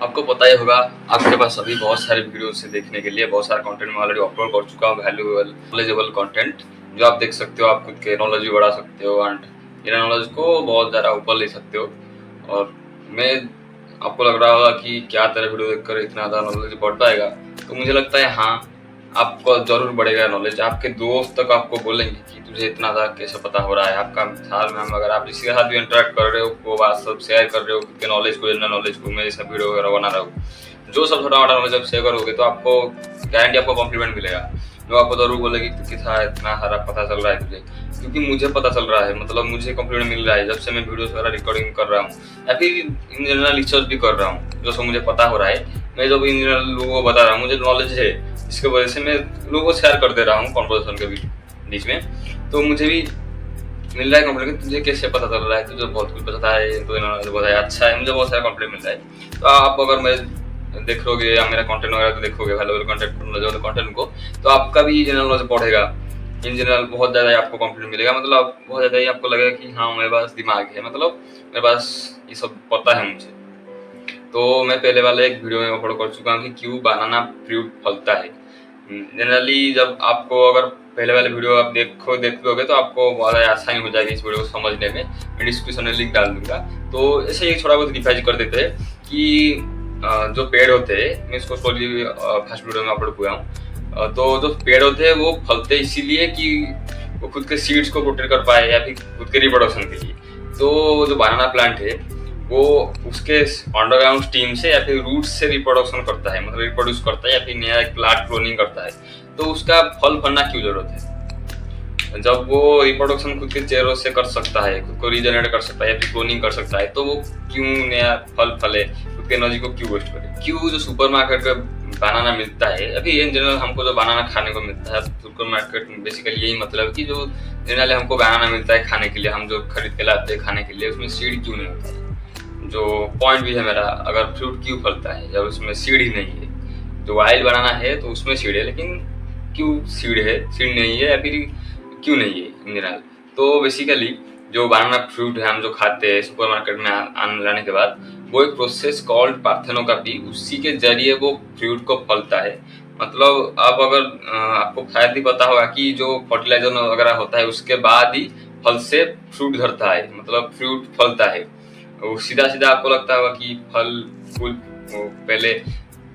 आपको पता ही होगा, आपके पास अभी बहुत सारे वीडियोस से देखने के लिए बहुत सारा कंटेंट मैं ऑलरेडी अपलोड कर चुका हूँ, वैल्यूएबल नॉलेजेबल कंटेंट जो आप देख सकते हो। आप खुद के नॉलेज भी बढ़ा सकते हो एंड इन नॉलेज को बहुत ज़्यादा ऊपर ले सकते हो। और मैं आपको लग रहा होगा कि क्या तेरा वीडियो देखकर इतना ज़्यादा नॉलेज बढ़ पाएगा, तो मुझे लगता है हाँ, आपको ज़रूर बढ़ेगा नॉलेज। आपके दोस्त तक आपको बोलेंगे कि तुझे इतना ज़्यादा कैसे पता हो रहा है। आपका मिसाल में अगर आप किसी के साथ भी इंटरेक्ट कर रहे हो, वो बात सब शेयर कर रहे हो, खुद के नॉलेज को, जनरल नॉलेज को, मैं सब वीडियो वगैरह बना रहा हूँ, जो सब छोटा मोटा नॉलेज आप शेयर करोगे तो आपको गारंटी आपको कॉम्प्लीमेंट मिलेगा। लोग आपको जरूर बोलेगी कि कितना इतना सारा पता चल रहा है तुझे, क्योंकि मुझे पता चल रहा है, मतलब मुझे कॉम्प्लीमेंट मिल रहा है जब से मैं वीडियोस वगैरह रिकॉर्डिंग कर रहा हूँ या फिर इन जनरल रिसर्च भी कर रहा हूँ। जो सब मुझे पता हो रहा है, मैं जब इन जनरल लोगों को बता रहा हूँ, मुझे नॉलेज है, इसके वजह से मैं लोगों को शेयर कर दे रहा हूँ कॉन्वर्सेशन के बीच में, तो मुझे भी मिल रहा है कॉम्प्लीमेंट। तुझे कैसे पता चल रहा है, तुझे बहुत कुछ पता है, तो बहुत अच्छा है, मुझे बहुत सारा कॉम्प्लीमेंट मिल रहा है। तो आप अगर मैं देखोगे या मेरा कंटेंट वगैरह तो देखोगे, वैल्यूएबल कंटेंट को, तो आपका भी जनरल नॉलेज बढ़ेगा। इन जनरल बहुत ज़्यादा आपको कॉम्प्लीमेंट मिलेगा, मतलब बहुत ज़्यादा ही आपको लगेगा कि हाँ मेरे पास दिमाग है, मतलब मेरे पास ये सब पता है मुझे। तो मैं पहले वाले एक वीडियो में अपलोड कर चुका हूँ कि क्यों बनाना फ्रूट फलता है। जनरली जब आपको अगर पहले वाले वीडियो आप देख लोगे तो आपको बहुत आसानी हो जाएगी इस वीडियो को समझने में। मैं डिस्क्रिप्शन में लिंक डाल दूंगा। तो ऐसे ही थोड़ा बहुत रिवाइज कर देते हैं कि जो पेड़ होते हैं, मैं इसको स्टोरी फर्स्ट वीडियो में अपलोड हुआ हूँ। तो जो पेड़ होते हैं वो फलते इसीलिए कि वो खुद के सीड्स को प्रोटेक्ट कर पाए या फिर खुद के रिप्रोडक्शन के लिए। तो जो बनाना प्लांट है वो उसके अंडरग्राउंड स्टीम से या फिर रूट से रिप्रोडक्शन करता है, मतलब रिप्रोड्यूस करता है या फिर नया एक प्लांट क्लोनिंग करता है। तो उसका फल फलना क्यों जरूरत है? जब वो रिप्रोडक्शन खुद के चेहरों से कर सकता है, खुद को रीजनरेट कर सकता है या फिर क्लोनिंग कर सकता है, तो वो क्यों नया फल फले, खुद के एनर्जी को क्यों वेस्ट करे? क्यों जो सुपरमार्केट में बनाना मिलता है, अभी इन जनरल हमको जो बनाना खाने को मिलता है सुपरमार्केट में, बेसिकली यही मतलब कि जो जनरली हमको बनाना मिलता है खाने के लिए, हम जो खरीद के लाते हैं खाने के लिए, उसमें सीड क्यों नहीं होता है? जो पॉइंट भी है मेरा, अगर फ्रूट क्यों फलता है जब उसमें सीड ही नहीं है? जो वाइल्ड बनाना है तो उसमें सीड है, लेकिन क्यों सीड है, सीड नहीं है या फिर क्यों नहीं है इन जनरल? तो बेसिकली जो बनाना फ्रूट है हम जो खाते हैं सुपरमार्केट में आने लाने के बाद, वो एक प्रोसेस कॉल्ड पार्थेनोग्राफी, उसी के जरिए वो फ्रूट को फलता है। मतलब आप अगर आपको शायद ही पता होगा कि जो फर्टिलाइजर वगैरह होता है उसके बाद ही फल से फ्रूट धरता है, मतलब फ्रूट फलता है। सीधा सीधा आपको लगता होगा कि फल फूल पहले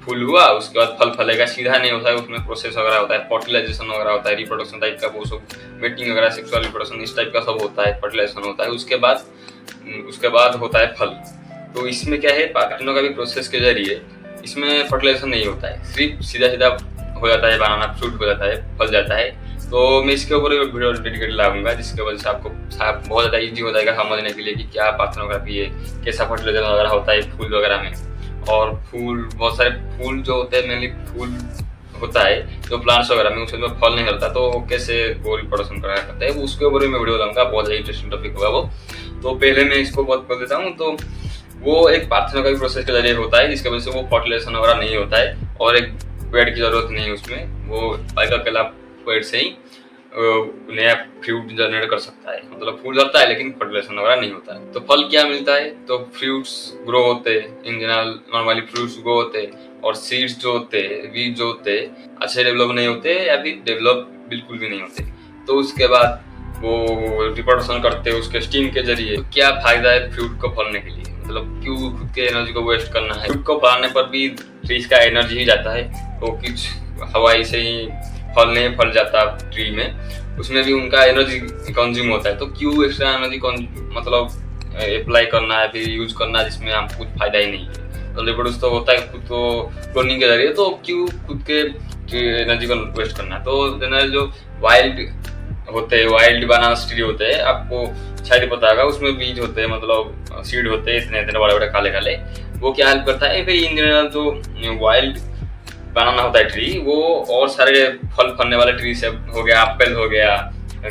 फूल हुआ उसके बाद फल फलेगा, सीधा नहीं होता है, उसमें प्रोसेस वगैरह होता है, फर्टिलाइजेशन वगैरह होता है, रिप्रोडक्शन टाइप का, वो सब मीटिंग वगैरह, सेक्सुअल रिप्रोडक्शन इस टाइप का सब होता है, फर्टिलाइजेशन होता है, उसके बाद होता है फल। तो इसमें क्या है, पार्थेनोग्राफी प्रोसेस के जरिए इसमें फर्टिलाइजेशन नहीं होता है, सिर्फ सीधा सीधा हो जाता है, बनाना फ्रूट हो जाता है, फल जाता है। तो मैं इसके ऊपर एक वीडियो डेडिकेट लाऊंगा जिसके वजह से आपको बहुत ज़्यादा इजी हो जाएगा समझने के लिए कि क्या पार्थेनोग्राफी है, कैसा फर्टिलाइजर वगैरह होता है फूल वगैरह में। और फूल, बहुत सारे फूल जो होते हैं, मेनली फूल होता है जो प्लांट्स वगैरह में, उसमें फल नहीं होता, तो कैसे वो रिप्रोडक्शन करा करते हैं, उसके ऊपर मैं वीडियो लाऊंगा, बहुत ज़्यादा इंटरेस्टिंग टॉपिक होगा वो। तो पहले मैं इसको बहुत कर देता हूँ। तो वो एक पार्थेनोग्राफी प्रोसेस के जरिए होता है जिसकी वजह से वो फर्टिलाइजेशन वगैरह नहीं होता है और एक पेड़ की जरूरत नहीं है उसमें, वो एक अकेला पेड़ से ही नया फ्रूट जनरेट कर सकता है, मतलब फूल होता है लेकिन फर्टिलाइजेशन वगैरह नहीं होता है। तो फल क्या मिलता है, तो फ्रूट्स ग्रो होते हैं, in general normally fruits grow होते हैं, और सीड्स जो होते हैं, बीज जो होते हैं अच्छे डेवलप नहीं होते या फिर डेवलप बिल्कुल भी नहीं होते। तो उसके बाद वो रिप्रोडक्शन करते हैं उसके स्टीम के जरिए। तो क्या फायदा है फ्रूट को फलने के लिए, मतलब क्यों खुद के एनर्जी को वेस्ट करना है? फ्रूट को फलाने पर भी ट्रीज का एनर्जी ही जाता है, तो कुछ हवाई से ही फल नहीं फल जाता ट्री में, उसमें भी उनका एनर्जी कंज्यूम होता है। तो क्यों एक्स्ट्रा एनर्जी मतलब अप्लाई करना है फिर यूज करना जिसमें हमको कुछ फायदा ही नहीं है? तो रिप्रोड्यूस तो होता है खुद तो क्लोनिंग के जरिए, तो क्यों खुद के एनर्जी को वेस्ट करना? तो जनरल जो वाइल्ड होते हैं, वाइल्ड बनाना ट्री होते हैं, आपको शायद पता होगा, उसमें बीज होते हैं, मतलब सीड होते हैं इतने इतने बड़े बड़े काले काले। वो क्या हेल्प करता है, फिर इन जनरल जो वाइल्ड बनाना होता है ट्री, वो और सारे फल फलने वाले ट्री से हो गया, एप्पल हो गया,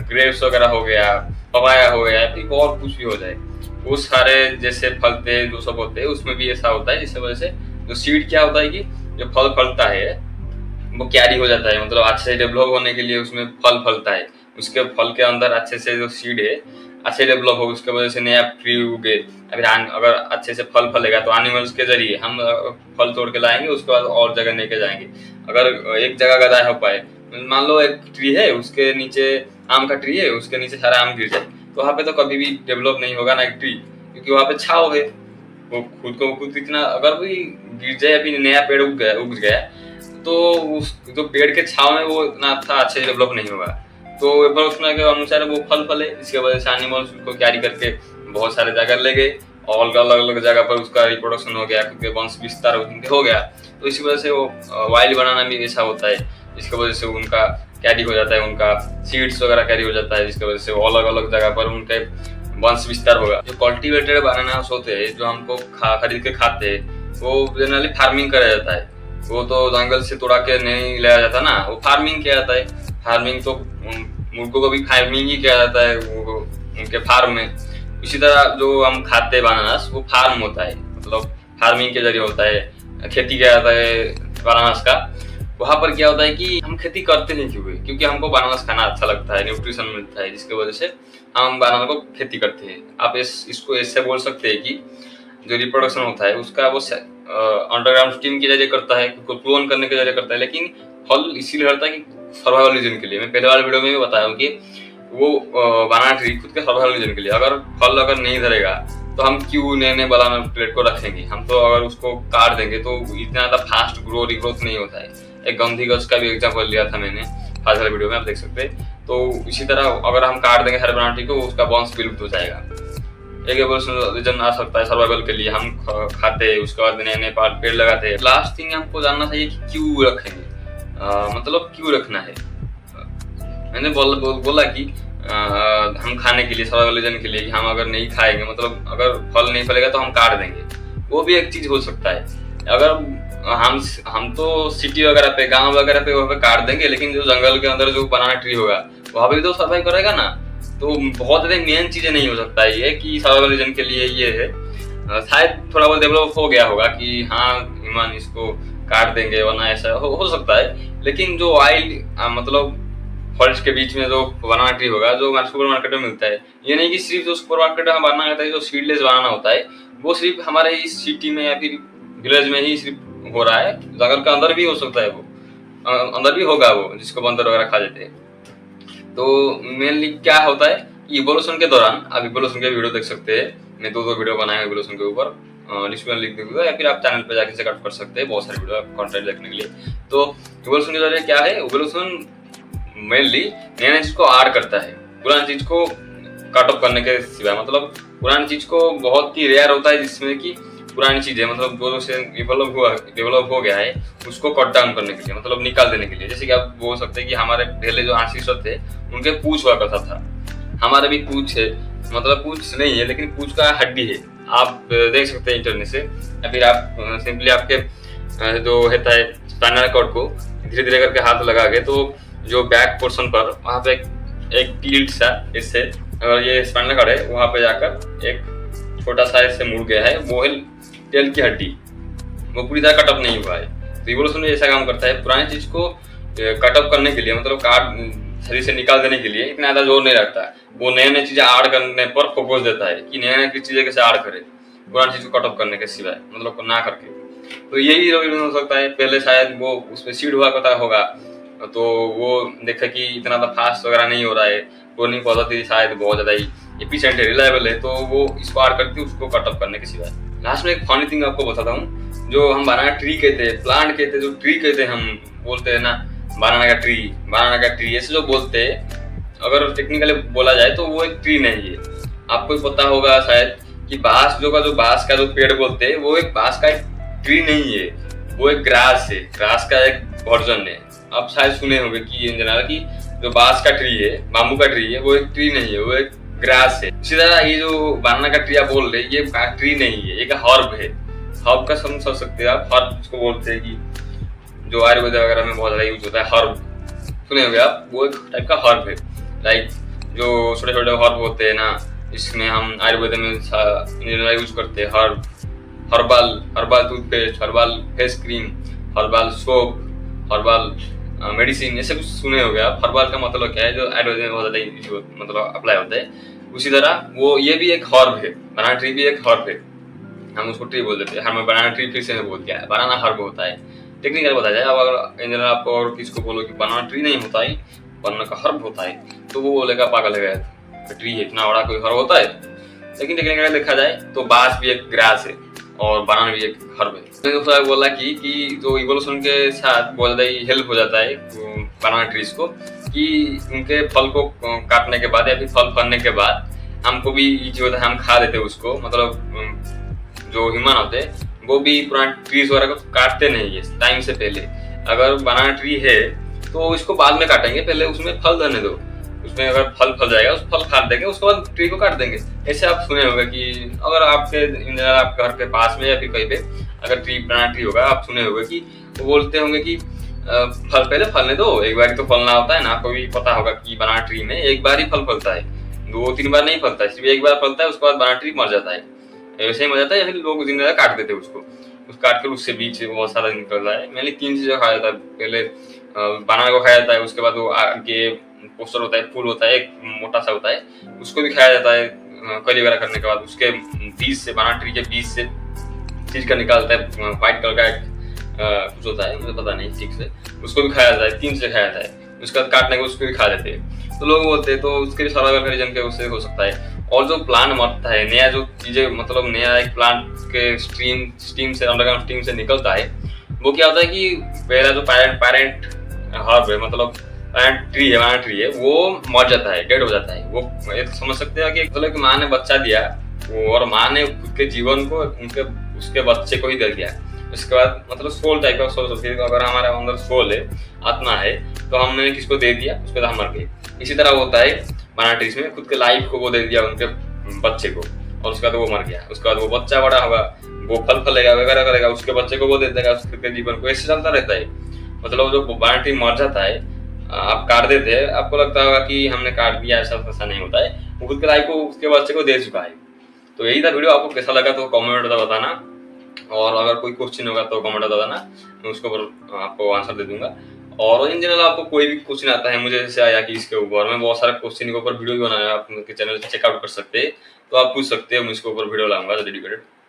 ग्रेप्स वगैरह हो गया, पपाया हो गया, फिर और कुछ भी हो जाए, वो सारे जैसे फलते जो सब होते हैं उसमें भी ऐसा होता है, जिसकी वजह से जो सीड क्या होता है कि जो फल फलता है वो कैरी हो जाता है, मतलब अच्छे से डेवलप होने के लिए उसमें फल फलता है, उसके फल के अंदर अच्छे से जो सीड है अच्छे डेवलप हो, उसके वजह से नया ट्री उगे। अगर अच्छे से फल फलेगा तो एनिमल्स के जरिए हम फल तोड़ के लाएंगे, उसके बाद और जगह लेके जाएंगे। अगर एक जगह गदाय हो पाए, मान लो एक ट्री है, उसके नीचे आम का ट्री है, उसके नीचे सारा आम गिर जाए, तो वहाँ पे तो कभी भी डेवलप नहीं होगा ना एक ट्री, क्योंकि वहाँ पे छाव है। वो खुद इतना अगर भी गिर जाए, अभी नया पेड़ उग गया तो उस जो पेड़ के छाव में वो इतना अच्छा अच्छे से डेवलप नहीं होगा। तो एवोल्यूशन के अनुसार वो फल फले, इसके वजह से एनिमल्स उसको कैरी करके बहुत सारे जगह ले गए और अलग अलग जगह पर उसका रिप्रोडक्शन हो गया, क्योंकि वंश विस्तार हो गया। तो इसी वजह से वो वाइल्ड बनाना भी ऐसा होता है, जिसकी वजह से उनका कैरी हो जाता है, उनका सीड्स वगैरह कैरी हो जाता है, जिसकी वजह से वो अलग अलग जगह पर उनके वंश विस्तार होगा। जो कल्टीवेटेड बनानास होते हैं, जो हमको खरीद के खाते हैं, वो जनरली फार्मिंग करा जाता है। वो तो जंगल से तोड़ा के नहीं लाया जाता ना, वो फार्मिंग किया जाता है। फार्मिंग तो मुर्गों को भी फार्मिंग ही किया जाता है वो उनके फार्म में। इसी तरह जो हम खाते हैं बनानास, वो फार्म होता है, मतलब फार्मिंग के जरिए होता है, खेती किया जाता है बनानास का। वहां पर क्या होता है कि हम खेती करते नहीं क्योंकि हमको बनानास खाना अच्छा लगता है, न्यूट्रिशन मिलता है, जिसकी वजह से हम बनाना को खेती करते हैं। आप इसको ऐसे बोल सकते हैं कि जो रिप्रोडक्शन होता है उसका वो अंडरग्राउंड स्टीम के जरिए करता है, क्लोन करने के जरिए करता है, लेकिन फल इसीलिए करता है कि सर्वाइवल रीजन के लिए। मैं पहले वाले वीडियो में भी बताया हूँ कि वो बनाना ट्री खुद के सर्वाइवल रीजन के लिए। अगर फल अगर नहीं धरेगा तो हम क्यों नए नए बनाना प्लेट को रखेंगे? हम तो अगर उसको काट देंगे तो इतना ज्यादा फास्ट रिग्रोथ नहीं होता है। एक गंधी गज का भी एग्जाम्पल लिया था मैंने आज वाले वीडियो में, आप देख सकते हैं। तो इसी तरह अगर हम काट देंगे हर बनाना ट्री को, उसका वंश विलुप्त हो जाएगा। एक एवोल्यूशन रीजन आ सकता है सर्वाइवल के लिए, हम खाते हैं, उसके बाद नए नए पेड़ लगाते हैं। लास्ट थिंग हमको जानना चाहिए कि क्यों रखेंगे, मतलब क्यों रखना है। मैंने बोला कि हम खाने के लिए, सर्वाइवल रीजन के लिए, कि हम अगर नहीं खाएंगे, मतलब अगर फल नहीं फलेगा तो हम काट देंगे, वो भी एक चीज हो सकता है। अगर हम तो सिटी वगैरह पे, गांव वगैरह पे वहाँ पे काट देंगे, लेकिन जो जंगल के अंदर जो बनाना ट्री होगा वहाँ पे भी तो सर्वाइव करेगा ना। तो बहुत ज्यादा मेन चीजें नहीं हो सकता है ये कि सर्वाइवल रीजन के लिए ये है। शायद थोड़ा बहुत डेवलप हो गया होगा कि हाँ ह्यूमन इसको काट देंगे, वरना ऐसा हो सकता है। लेकिन जो वाइल्ड मतलब फॉरेस्ट के बीच में जो बनाना ट्री होगा, जो सुपर मार्केट में मिलता है, ये नहीं कि सिर्फ जो सुपर मार्केट में बनाना होता है, जो सीडलेस बनाना होता है, वो सिर्फ हमारे इस सिटी में या फिर विलेज में ही सिर्फ हो रहा है। जंगल के अंदर भी हो सकता है, वो अंदर भी होगा वो, जिसको बंदर वगैरह खा जाते हैं। तो मेनली क्या होता है, इवोल्यूशन के दौरान आप इवोल्यूशन के वीडियो देख सकते हैं। मैं दो वीडियो बनाए हैं इवोल्यूशन के ऊपर, डिस्क्रिप्शन लिंक दूंगा, या फिर आप चैनल पे जाके चेकआउट कर सकते हैं, बहुत सारे वीडियो कंटेंट देखने के लिए। तो इवोल्यूशन के जरिए क्या है, इवोल्यूशन मेनली नया चीज को ऐड करता है, पुरानी चीज को कट ऑफ करने के सिवाय। मतलब पुरानी चीज को बहुत ही रेयर होता है, जिसमें कि पुरानी चीजें मतलब जो से डेवलप हो गया है उसको कट डाउन करने के लिए, मतलब निकाल देने के लिए। जैसे कि आप बोल सकते हैं कि हमारे पहले जो एंसेस्टर थे उनके पूंछ हुआ करता था, हमारे भी पूंछ है, मतलब पूंछ नहीं है लेकिन पूंछ का हड्डी है, आप देख सकते हैं इंटरनेट से। या फिर आप सिंपली आपके जो होता है स्पाइनल कॉर्ड को धीरे धीरे करके हाथ लगा के, तो जो बैक पोर्शन पर वहाँ पे एक टिल्ट सा इससे, अगर ये स्पाइनल कॉर्ड है वहाँ पे जाकर एक छोटा सा इससे मुड़ गया है, वो है टेल की हड्डी, वो पूरी तरह कटअप नहीं हुआ है। तो इवोल्यूशन ऐसा काम करता है, पुरानी चीज को कटअप करने के लिए, मतलब काट शरीर से निकाल देने के लिए इतना ज्यादा जोर नहीं रखता है। वो नए नए चीजें ऐड करने पर फोकस देता है कि नए नए चीजें कैसे ऐड करे, पुरानी चीज को कटअप करने के सिवाय, मतलब ना करके। तो यही हो सकता है। पहले शायद वो उसमें सीड हुआ करता होगा, तो वो देखा कि इतना तो फास्ट वगैरह नहीं हो रहा है, क्लोनिंग पद्धति शायद बहुत ज्यादा ही एफिशिएंट है, रिलायबल है, तो वो इसको ऐड करती है उसको कटअप करने के सिवाय। लास्ट में एक फनी थिंग आपको बताता हूँ, जो हम बनाना ट्री कहते हैं, प्लांट कहते हैं, जो ट्री कहते हैं, हम बोलते हैं ना बनाना का ट्री ऐसे जो बोलते हैं, अगर टेक्निकली बोला जाए तो वो एक ट्री नहीं है। आपको पता होगा शायद कि बांस बांस का जो पेड़ बोलते हैं, वो एक बांस का एक ट्री नहीं है, वो एक ग्रास है, ग्रास का एक वर्जन है। आप शायद सुने होंगे कि इन जनरल की जो बांस का ट्री है, बाम्बू का ट्री है, वो एक ट्री नहीं है, वो एक ग्रास है। इसी तरह ये जो बनाना का ट्री आप बोल रहे हैं, ये ट्री नहीं है, एक हर्ब है। हर्ब का समझ सकते हैं आप, हर्ब इसको बोलते हैं कि जो आयुर्वेद वगैरह में बहुत ज्यादा यूज होता है, हर्ब सुने होंगे आप, वो एक टाइप का हर्ब है। लाइक जो छोटे छोटे हर्ब होते हैं ना, इसमें हम आयुर्वेद में यूज करते हैं herb, herbal toothpaste, herbal face cream, herbal soap, herbal medicine ऐसे कुछ सुने हो गया। हर्बल का मतलब क्या है, जो आयुर्वेद में बहुत ज्यादा मतलब अप्लाई होता है। उसी तरह वो ये भी एक हर्ब है, बनाना ट्री भी एक हर्ब है, हम उसको ट्री बोल देते हैं। हमें बनाना ट्री फिर से बोल दिया है, बनाना हर्ब होता है। टेक्निकल बताया जाए, अब अगर इन जनरल आपको और किसको बोलो कि बनाना ट्री नहीं होता है, बनाना का हर्ब होता है, तो वो बोलेगा पागल है, ट्री है, इतना बड़ा कोई हर्ब होता है। लेकिन टेक्निकल देखा जाए तो बांस भी एक ग्रास है और बनाना भी एक हर्ब है। तो बोला कि जो इवोल्यूशन के साथ बहुत ज्यादा हेल्प हो जाता है बनाना ट्रीज को, कि उनके फल को काटने के बाद या फिर फल फलने के बाद हमको भी जो होता है हम खा लेते हैं उसको। मतलब जो ह्यूमन होते हैं वो भी पुराने ट्रीज वगैरह को काटते नहीं है टाइम से पहले। अगर बनाना ट्री है तो इसको बाद में काटेंगे, पहले उसमें फल धरने दो, उसमें अगर फल फल जाएगा उस फल काट देंगे, उसके बाद ट्री को काट देंगे। ऐसे आप सुने होंगे कि अगर आपके आप घर के पास में या फिर कहीं पे अगर ट्री बनाना ट्री होगा, आप सुने होंगे कि वो बोलते होंगे कि फल पहले फलने दो, एक बार ही तो फलना होता है ना। आपको भी पता होगा कि बनाना ट्री में एक बार ही फल फलता है, 2-3 बार नहीं फलता है, सिर्फ एक बार फलता है, उसके बाद बनाना ट्री मर जाता है। ऐसे ही मर जाता है, या फिर लोग जिंदा काट देते हैं उसको, उस काट कर उससे बीच बहुत सारा निकलता है। मैंने 3 चीजें खाया जाता है, पहले बनाना को खाया जाता है, उसके बाद वो आगे पोस्टर होता है, फूल होता है, एक मोटा सा होता है, उसको भी खाया जाता है। कली वगैरह करने के बाद उसके बीज से, बनाना ट्री के बीज से चीज का निकालता है, व्हाइट कलर का एक कुछ होता है, मुझे पता नहीं ठीक से, उसको भी खाया जाता है। 3 से खाया जाता है, उसके बाद काटने के उसको भी खा जाते हैं। तो लोग बोलते हैं तो उसके सर्वाइवल का रीजन क्या उससे हो सकता है। और जो प्लांट मरता है, नया जो चीजें मतलब नया एक प्लांट के स्टीम से, अंडरग्राउंड स्टीम से निकलता है, वो क्या होता है कि पहला जो पैरेंट हर्ब है, मतलब पैरेंट ट्री है, बनाना ट्री है, वो मर जाता है, डेड हो जाता है। वो ये तो समझ सकते हैं कि मतलब कि माँ ने बच्चा दिया वो, और माँ ने खुद के जीवन को उनके उसके बच्चे को ही दे दिया। उसके बाद मतलब सोल टाइप का सोल होती है, अगर हमारे अंदर सोल है, आत्मा है, तो हमने किसको दे दिया, उसके बाद हम मर गए। इसी तरह होता है बनाना ट्री में, खुद के लाइफ को वो दे दिया उनके बच्चे को, और उसके बाद वो मर गया। उसके बाद वो बच्चा बड़ा होगा, वो फल फलेगा वगैरह करेगा, उसके बच्चे को वो दे देगा, उसके जीवन को ऐसे चलता रहता है। मतलब जो बनाना ट्री मर जाता है, आप काट देते हैं, आपको लगता होगा कि हमने काट दिया, ऐसा नहीं होता है, वो खुद के लाइफ को उसके बच्चे को दे चुका है। तो यही था वीडियो, आपको कैसा लगा तो कमेंट में बताना, और अगर कोई क्वेश्चन होगा तो कमेंट बता देना, मैं उसके ऊपर आपको आंसर दे दूंगा। और इन जनरल आपको कोई भी क्वेश्चन आता है मुझे जैसे आया कि इसके ऊपर, मैं बहुत सारे क्वेश्चन के ऊपर वीडियो भी बनाया, आप चैनल से चेकआउट कर सकते हैं, तो आप पूछ सकते हैं, मैं इसके ऊपर वीडियो लाऊंगा डेडिकेटेड।